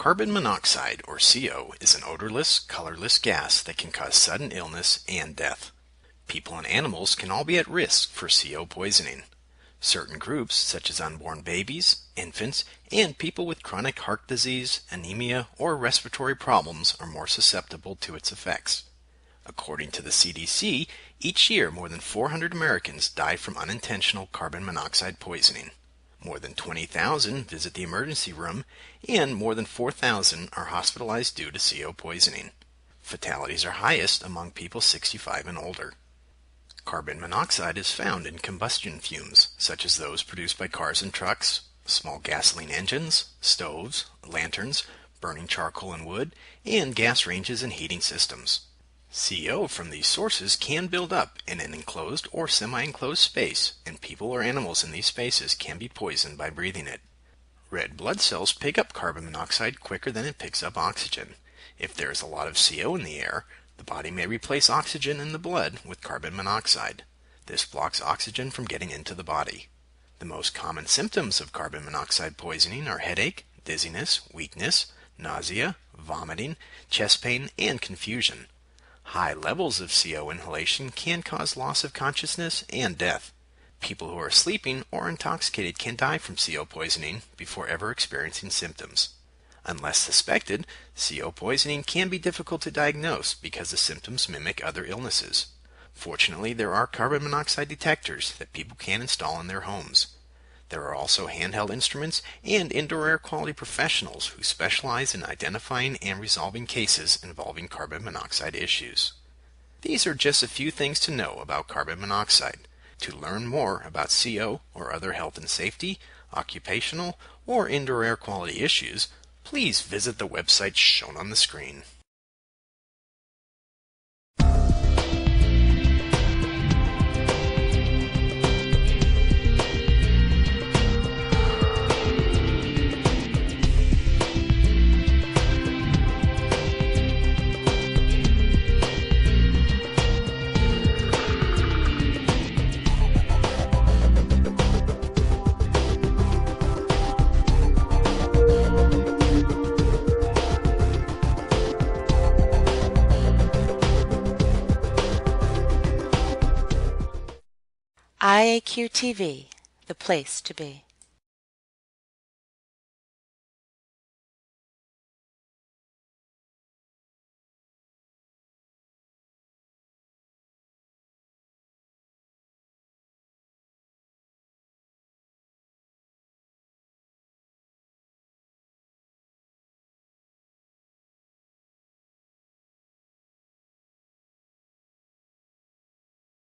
Carbon monoxide, or CO, is an odorless, colorless gas that can cause sudden illness and death. People and animals can all be at risk for CO poisoning. Certain groups, such as unborn babies, infants, and people with chronic heart disease, anemia, or respiratory problems, are more susceptible to its effects. According to the CDC, each year more than 400 Americans die from unintentional carbon monoxide poisoning. More than 20,000 visit the emergency room, and more than 4,000 are hospitalized due to CO poisoning. Fatalities are highest among people 65 and older. Carbon monoxide is found in combustion fumes, such as those produced by cars and trucks, small gasoline engines, stoves, lanterns, burning charcoal and wood, and gas ranges and heating systems. CO from these sources can build up in an enclosed or semi-enclosed space, and people or animals in these spaces can be poisoned by breathing it. Red blood cells pick up carbon monoxide quicker than it picks up oxygen. If there is a lot of CO in the air, the body may replace oxygen in the blood with carbon monoxide. This blocks oxygen from getting into the body. The most common symptoms of carbon monoxide poisoning are headache, dizziness, weakness, nausea, vomiting, chest pain, and confusion. High levels of CO inhalation can cause loss of consciousness and death. People who are sleeping or intoxicated can die from CO poisoning before ever experiencing symptoms. Unless suspected, CO poisoning can be difficult to diagnose because the symptoms mimic other illnesses. Fortunately, there are carbon monoxide detectors that people can install in their homes. There are also handheld instruments and indoor air quality professionals who specialize in identifying and resolving cases involving carbon monoxide issues. These are just a few things to know about carbon monoxide. To learn more about CO or other health and safety, occupational, or indoor air quality issues, please visit the website shown on the screen. IAQ TV, the place to be.